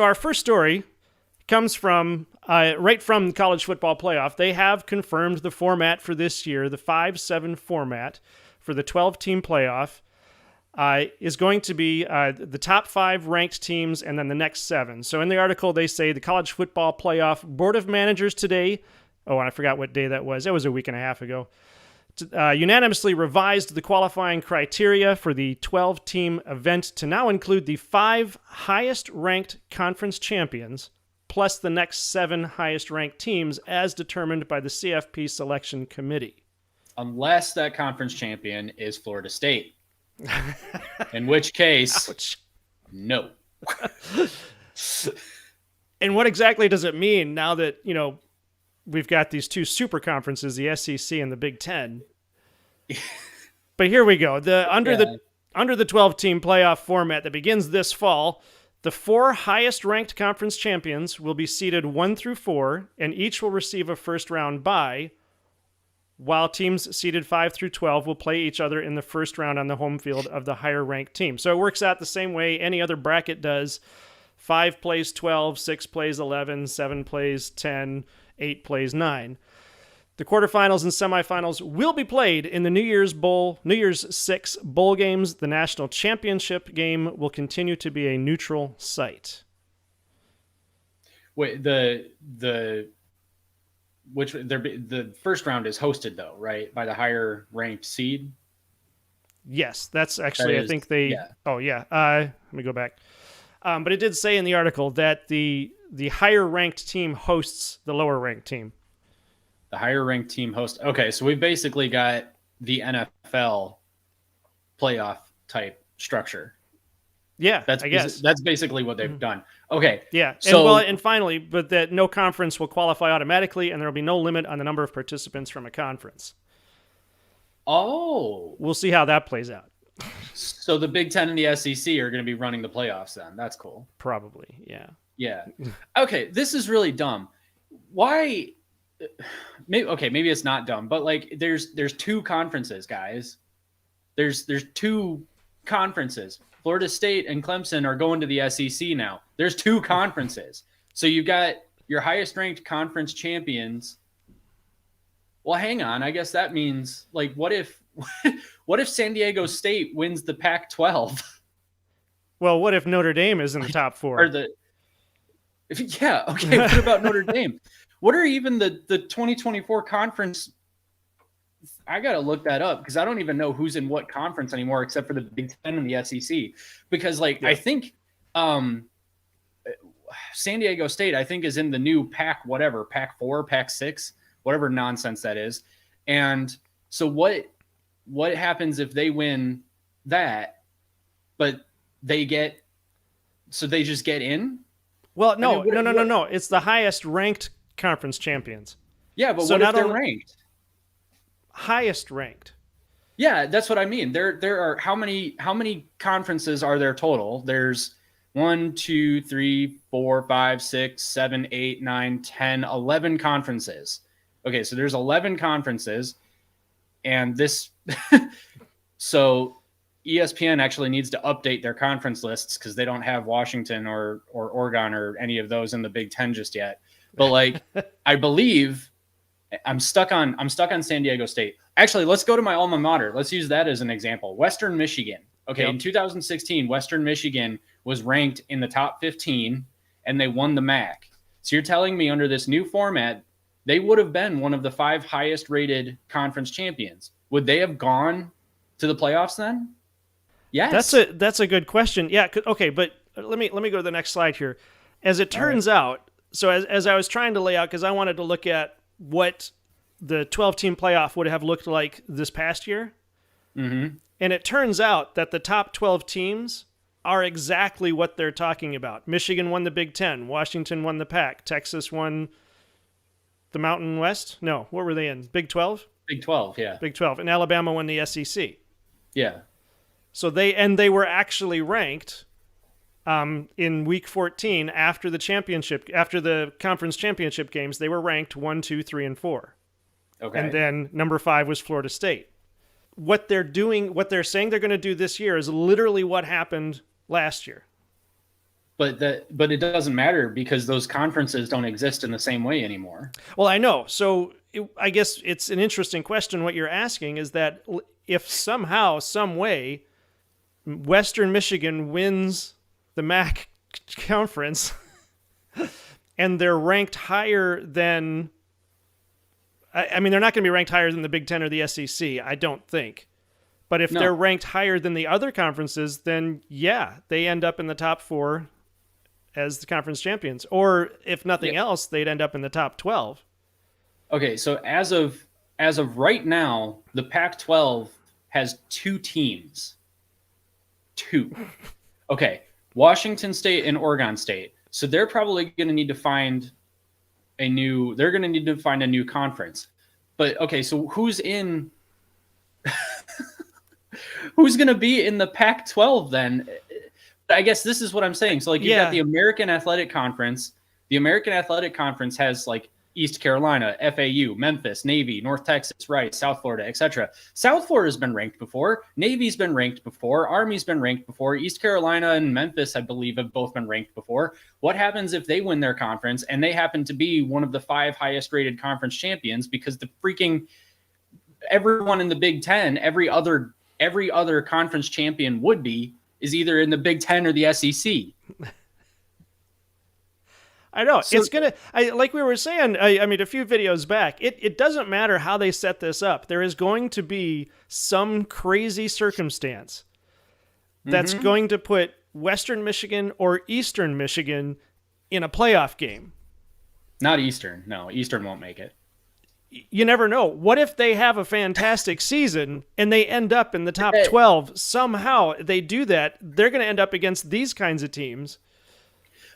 Our first story comes from right from the college football playoff. They have confirmed the format for this year, the 5-7 format for the 12-team playoff. Is going to be the top 5 ranked teams and then the next 7. So in the article, they say the college football playoff board of managers today, I forgot what day that was. It was a week and a half ago, unanimously revised the qualifying criteria for the 12-team event to now include the 5 highest-ranked conference champions plus the next 7 highest-ranked teams as determined by the CFP selection committee. Unless that conference champion is Florida State. In which case, Ouch. No. And what exactly does it mean now that, we've got these 2 super conferences, the SEC and the Big Ten? But here we go. Under the 12-team playoff format that begins this fall, the 4 highest-ranked conference champions will be seeded 1 through 4, and each will receive a first-round bye, while teams seeded 5 through 12 will play each other in the first round on the home field of the higher-ranked team. So it works out the same way any other bracket does. 5 plays 12, 6 plays 11, 7 plays 10, 8 plays 9. The quarterfinals and semifinals will be played in the New Year's 6 bowl games. The national championship game will continue to be a neutral site. Wait, the first round is hosted though, right? By the higher ranked seed? Yes, that's actually, I think they, yeah. Oh yeah. Let me go back. But it did say in the article that the higher ranked team hosts the lower ranked team. The higher ranked team hosts. Okay. So we've basically got the NFL playoff type structure. Yeah, I guess that's basically what they've done. Okay. Yeah. And finally, but that no conference will qualify automatically, and there will be no limit on the number of participants from a conference. Oh. We'll see how that plays out. So the Big Ten and the SEC are going to be running the playoffs then. That's cool. Probably, yeah. Yeah. Okay, this is really dumb. Why? Maybe it's not dumb, but like there's 2 conferences, guys. There's 2 conferences. Florida State and Clemson are going to the SEC now. There's 2 conferences. So you've got your highest ranked conference champions. Well, hang on. I guess that means like what if San Diego State wins the Pac-12? Well, what if Notre Dame is in the top 4? Yeah, okay. What about Notre Dame? What are even the 2024 conference? I got to look that up because I don't even know who's in what conference anymore except for the Big Ten and the SEC. Because I think San Diego State, I think, is in the new Pac-4, Pac-6, whatever nonsense that is. And so what happens if they win that, but they just get in? Well, no. It's the highest ranked conference champions. Yeah, but so what if they're ranked? Highest ranked. Yeah, that's what I mean. There are how many conferences are there total? There's 1, 2, 3, 4, 5, 6, 7, 8, 9, 10, 11 conferences. Okay, so there's 11 conferences, and this so ESPN actually needs to update their conference lists because they don't have Washington or Oregon or any of those in the Big Ten just yet. But I believe I'm stuck on San Diego State. Actually, let's go to my alma mater. Let's use that as an example. Western Michigan. Okay, yep. In 2016, Western Michigan was ranked in the top 15, and they won the MAC. So you're telling me under this new format, they would have been one of the 5 highest-rated conference champions. Would they have gone to the playoffs then? Yes. That's a good question. Yeah. Okay, but let me go to the next slide here. As it turns out, so as I was trying to lay out, because I wanted to look at what the 12-team playoff would have looked like this past year. Mm-hmm. And it turns out that the top 12 teams are exactly what they're talking about. Michigan won the Big Ten. Washington won the Pac. Texas won the Mountain West. No, what were they in? Big 12? Big 12, yeah. Big 12. And Alabama won the SEC. Yeah. So they were actually ranked in week 14 after the conference championship games. They were ranked 1, 2, 3, and 4. Okay. And then number 5 was Florida State. What they're saying they're going to do this year is literally what happened last year. but it doesn't matter because those conferences don't exist in the same way anymore. Well, I know. So I guess it's an interesting question. What you're asking is that if somehow, some way, Western Michigan wins the MAC conference and they're ranked higher than, I mean, they're not going to be ranked higher than the Big Ten or the SEC, I don't think. But if they're ranked higher than the other conferences, then yeah, they end up in the top 4 as the conference champions. Or if nothing else, they'd end up in the top 12. Okay, so as of right now, the Pac-12 has 2 teams. 2. Okay, Washington State and Oregon State. So they're probably going to need to find a new conference. But okay, so who's going to be in the Pac-12 then? I guess this is what I'm saying. So like you've got the American Athletic Conference. The American Athletic Conference has like East Carolina, FAU, Memphis, Navy, North Texas, Rice, South Florida, etc. South Florida's been ranked before. Navy's been ranked before. Army's been ranked before. East Carolina and Memphis, I believe, have both been ranked before. What happens if they win their conference and they happen to be one of the 5 highest rated conference champions because the freaking everyone in the Big Ten, every other conference champion is either in the Big Ten or the SEC. I know. So, it's going to, like we were saying, I mean, a few videos back, it doesn't matter how they set this up. There is going to be some crazy circumstance that's going to put Western Michigan or Eastern Michigan in a playoff game. Not Eastern. No, Eastern won't make it. You never know. What if they have a fantastic season and they end up in the top 12? Somehow they do that. They're going to end up against these kinds of teams.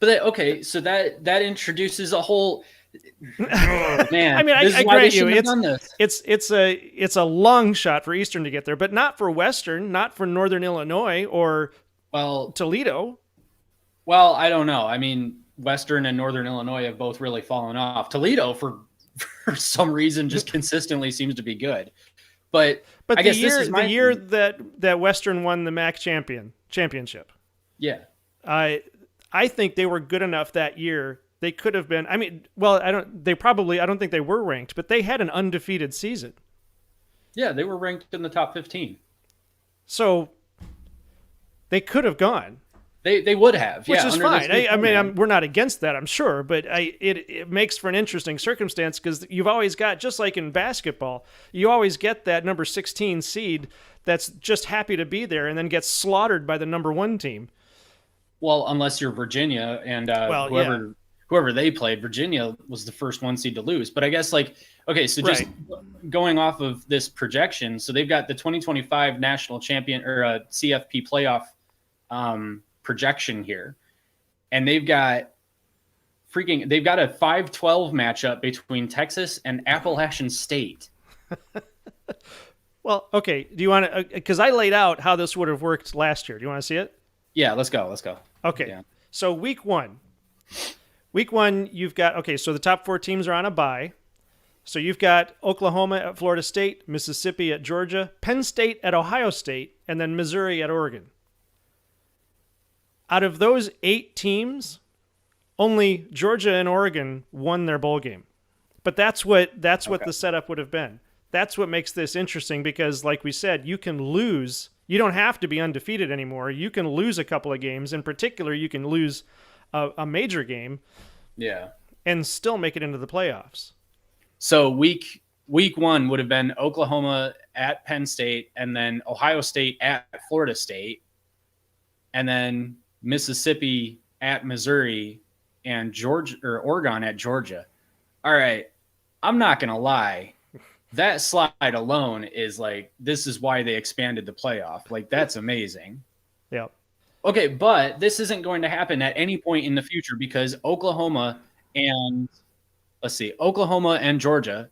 But so that introduces a whole man. I mean, I grant you, it's a long shot for Eastern to get there, but not for Western, not for Northern Illinois or Toledo. Well, I don't know. I mean, Western and Northern Illinois have both really fallen off. Toledo, for some reason, just consistently seems to be good. But I guess this is the year that Western won the MAC championship. Yeah. I think they were good enough that year. They could have been. I mean, well, I don't think they were ranked, but they had an undefeated season. Yeah, they were ranked in the top 15. So they could have gone. They would have, which is fine. I mean, we're not against that, I'm sure, but it makes for an interesting circumstance because you've always got, just like in basketball, you always get that number 16 seed that's just happy to be there and then gets slaughtered by the number 1 team. Well, unless you're Virginia and whoever they played, Virginia was the first 1 seed to lose. But I guess just going off of this projection, so they've got the 2025 national champion or CFP playoff projection here, and they've got a 5-12 matchup between Texas and Appalachian State. Well, okay. Do you want to? Because I laid out how this would have worked last year. Do you want to see it? Yeah, let's go. Okay. Yeah. So week one, you've got, so the top 4 teams are on a bye. So you've got Oklahoma at Florida State, Mississippi at Georgia, Penn State at Ohio State, and then Missouri at Oregon. Out of those 8 teams, only Georgia and Oregon won their bowl game. But that's what the setup would have been. That's what makes this interesting because, like we said, you can lose. You don't have to be undefeated anymore. You can lose a couple of games. In particular, you can lose a major game. Yeah. And still make it into the playoffs. So week 1 would have been Oklahoma at Penn State, and then Ohio State at Florida State, and then Mississippi at Missouri, and Oregon at Georgia. All right. I'm not going to lie. That slide alone is this is why they expanded the playoff. That's amazing. Yeah. Okay, but this isn't going to happen at any point in the future because Oklahoma and Georgia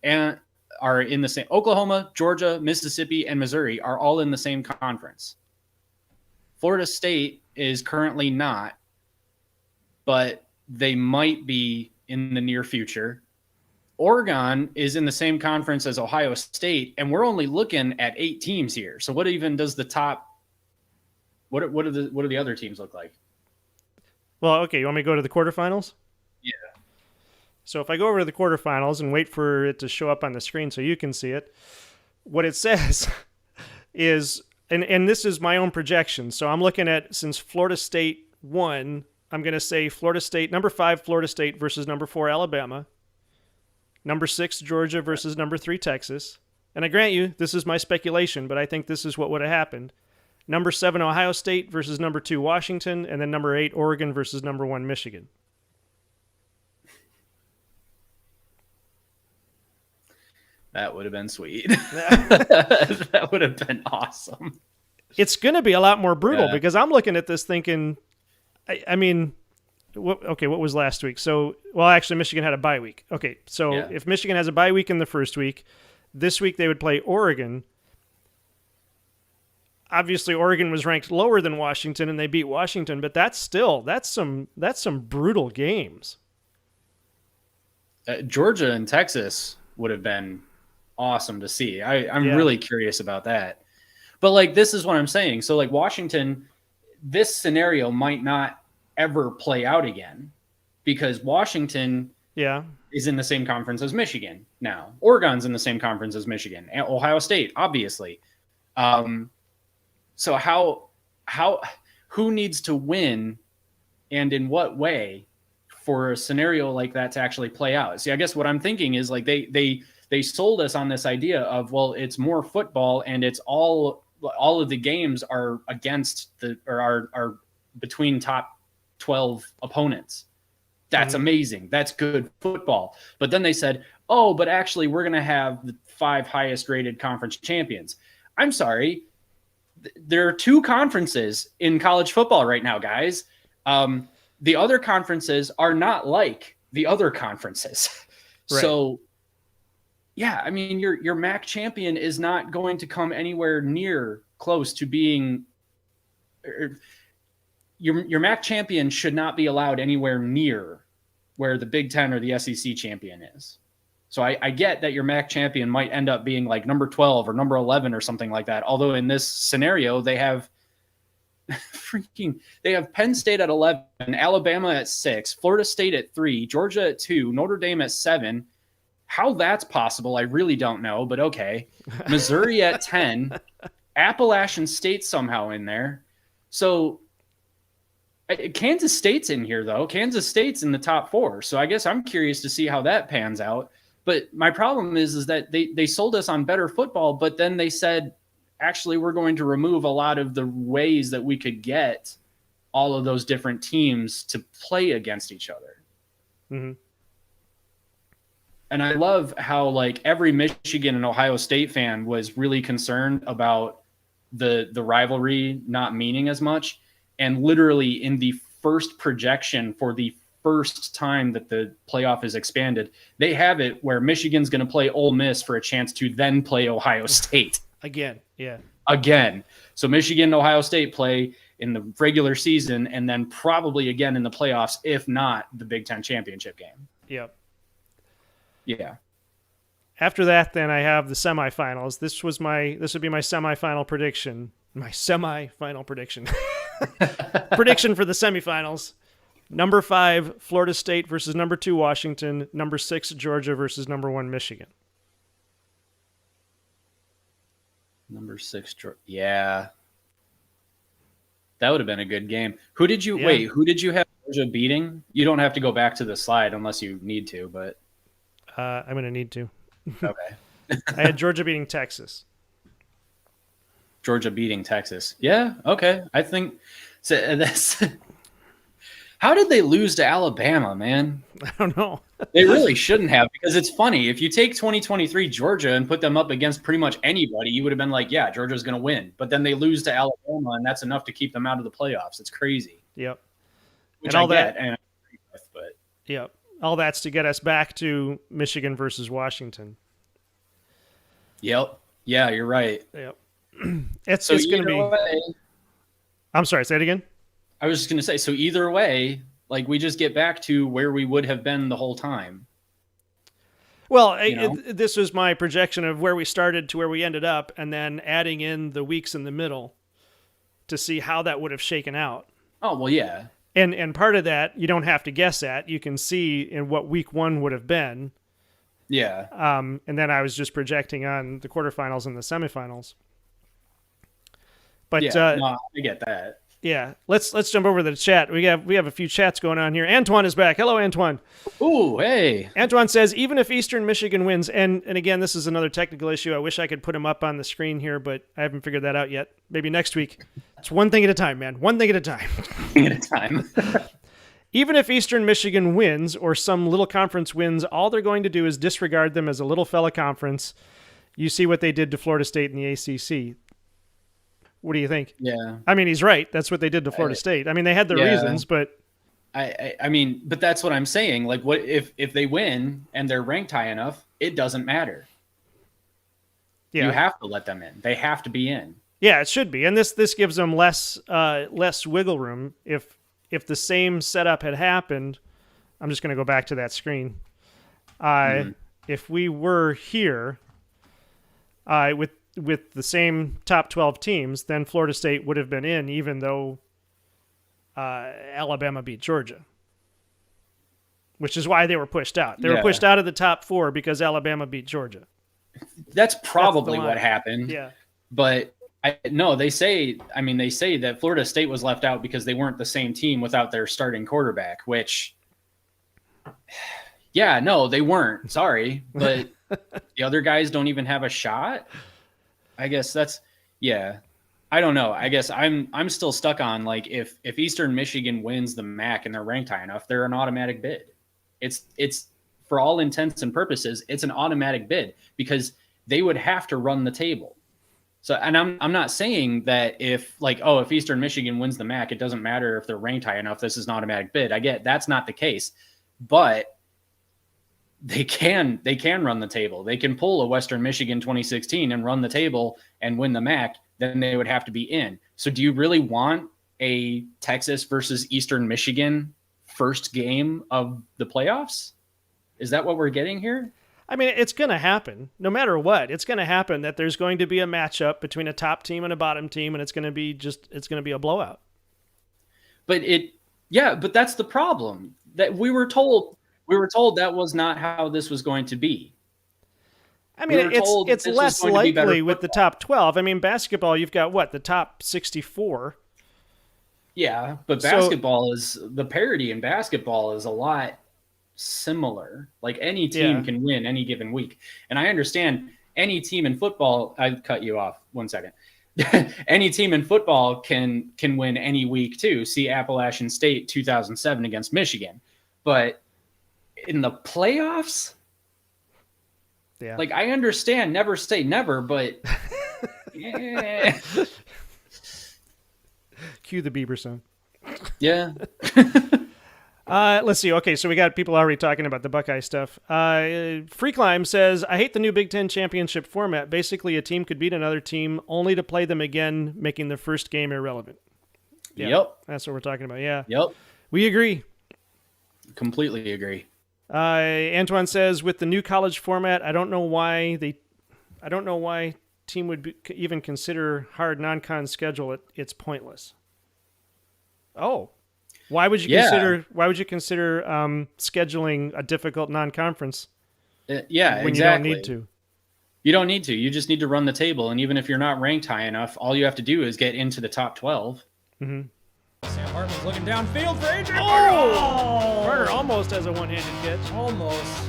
are in the same. Oklahoma, Georgia, Mississippi, and Missouri are all in the same conference. Florida State is currently not, but they might be in the near future. Oregon is in the same conference as Ohio State, and we're only looking at 8 teams here. So what even does the top? What do the other teams look like? Well, okay, you want me to go to the quarterfinals? Yeah. So if I go over to the quarterfinals and wait for it to show up on the screen so you can see it, what it says is, and this is my own projection. So I'm looking at, since Florida State won, I'm going to say Florida State, number 5, Florida State versus number 4, Alabama. Number 6, Georgia versus number 3, Texas. And I grant you, this is my speculation, but I think this is what would have happened. Number 7, Ohio State versus number 2, Washington. And then number 8, Oregon versus number 1, Michigan. That would have been sweet. That would have been awesome. It's going to be a lot more brutal Yeah. because I'm looking at this thinking, I mean, what was last week? So, well, actually, Michigan had a bye week. Okay, so Yeah. if Michigan has a bye week in the first week, this week they would play Oregon. Obviously, Oregon was ranked lower than Washington, and they beat Washington, but that's some brutal games. Georgia and Texas would have been awesome to see. I'm Yeah. really curious about that. But like, this is what I'm saying. So like Washington, this scenario might not ever play out again because Washington Yeah, is in the same conference as Michigan now. Oregon's in the same conference as Michigan. And Ohio State, obviously. So who needs to win and in what way for a scenario like that to actually play out? See, I guess what I'm thinking is like they sold us on this idea of, well, it's more football and it's all of the games are against are between top 12 opponents. That's amazing. That's good football. But then they said, oh, but actually we're going to have the 5 highest rated conference champions. I'm sorry. There are 2 conferences in college football right now, guys. The other conferences are not like the other conferences. Right. So yeah, I mean, your MAC champion is not going to come anywhere near close to being your MAC champion should not be allowed anywhere near where the Big Ten or the SEC champion is. So I get that your MAC champion might end up being like number 12 or number 11 or something like that. Although in this scenario, they have Penn State at 11, Alabama at 6, Florida State at 3, Georgia at 2, Notre Dame at 7. How that's possible, I really don't know, but okay. Missouri at 10, Appalachian State somehow in there. So Kansas State's in here, though. Kansas State's in the top 4. So I guess I'm curious to see how that pans out. But my problem is that they sold us on better football, but then they said, actually, we're going to remove a lot of the ways that we could get all of those different teams to play against each other. Mm-hmm. And I love how like every Michigan and Ohio State fan was really concerned about the rivalry not meaning as much. And literally in the first projection for the first time that the playoff is expanded, they have it where Michigan's going to play Ole Miss for a chance to then play Ohio State. Again. So Michigan and Ohio State play in the regular season and then probably again in the playoffs, if not the Big Ten championship game. Yep. Yeah. After that, then I have the semifinals. This would be my semifinal prediction. My semifinal prediction. Prediction for the semifinals. Number 5, Florida State versus number 2, Washington. Number 6, Georgia versus number 1, Michigan. Number 6, yeah. That would have been a good game. Who did you have Georgia beating? You don't have to go back to the slide unless you need to, but I'm going to need to. okay. I had Georgia beating Texas. Georgia beating Texas. Yeah, okay. I think so. That's how did they lose to Alabama, man? I don't know. They really shouldn't have, because it's funny. If you take 2023 Georgia and put them up against pretty much anybody, you would have been like, yeah, Georgia's going to win. But then they lose to Alabama, and that's enough to keep them out of the playoffs. It's crazy. Yep. Which and all I get, that. and I agree with, but Yep. All that's to get us back to Michigan versus Washington. yep. Yeah, you're right. Yep. It's So going to be. way, I'm sorry. Say it again. I was just going to say, so either way, like we just get back to where we would have been the whole time. Well, know? this was my projection of where we started to where we ended up, and then adding in the weeks in the middle to see how that would have shaken out. Oh, well, yeah. And part of that you don't have to guess at. You can see in what week 1 would have been. Yeah. And then I was just projecting on the quarterfinals and the semifinals. But no, I get that. Yeah, let's jump over to the chat. We have a few chats going on here. Antoine is back. Hello, Antoine. Ooh, hey. Antoine says, even if Eastern Michigan wins, and again, this is another technical issue. I wish I could put him up on the screen here, but I haven't figured that out yet. Maybe next week. It's one thing at a time, man. One thing at a time. At a time. Even if Eastern Michigan wins or some little conference wins, all they're going to do is disregard them as a little fella conference. You see what they did to Florida State in the ACC. What do you think? Yeah. I mean, he's right. That's what they did to Florida State. I mean, they had their reasons, but I mean, but that's what I'm saying. Like, what if they win and they're ranked high enough? It doesn't matter. Yeah. You have to let them in. They have to be in. Yeah, it should be. And this gives them less wiggle room. If the same setup had happened, I'm just going to go back to that screen. If we were here with the same top 12 teams, then Florida State would have been in, even though Alabama beat Georgia, which is why they were pushed out. They were pushed out of the top 4 because Alabama beat Georgia. That's probably what happened. Yeah. But they say that Florida State was left out because they weren't the same team without their starting quarterback, which, yeah, no, they weren't. Sorry. But the other guys don't even have a shot. I guess that's, yeah, I don't know. I guess I'm still stuck on, like, if Eastern Michigan wins the MAC and they're ranked high enough, they're an automatic bid. It's for all intents and purposes, it's an automatic bid because they would have to run the table. So, and I'm not saying that if Eastern Michigan wins the MAC, it doesn't matter if they're ranked high enough, this is an automatic bid. I get that's not the case, but they can run the table. They can pull a Western Michigan 2016 and run the table and win the MAC. Then they would have to be in. So do you really want a Texas versus Eastern Michigan first game of the playoffs? Is that what we're getting here? I mean, it's going to happen no matter what. It's going to happen that there's going to be a matchup between a top team and a bottom team, and it's going to be a blowout. But that's the problem that we were told that was not how this was going to be. I mean, it's less likely with the top 12. I mean, basketball, you've got what, the top 64. Yeah, but basketball is the parity in basketball is a lot similar. Like any team can win any given week. And I understand any team in football, I cut you off 1 second. Any team in football can win any week too. See Appalachian State 2007 against Michigan. But in the playoffs, like, I understand never say never, but yeah. Cue the Bieber song. Yeah. Let's see. Okay, so we got people already talking about the Buckeye stuff. Free Climb says, I hate the new Big Ten championship format. Basically, a team could beat another team only to play them again, making the first game irrelevant. Yeah, yep. That's what we're talking about. Yeah. Yep. We agree. Completely agree. Antoine says, with the new college format, I don't know why team would even consider hard non-con schedule. It's pointless. Oh, why would you consider scheduling a difficult non-conference? When exactly. You don't need to. You don't need to. You just need to run the table, and even if you're not ranked high enough, all you have to do is get into the top 12. Mm-hmm. Sam Hartman's looking downfield for Adrian. Oh! Carter almost has a one-handed catch. Almost.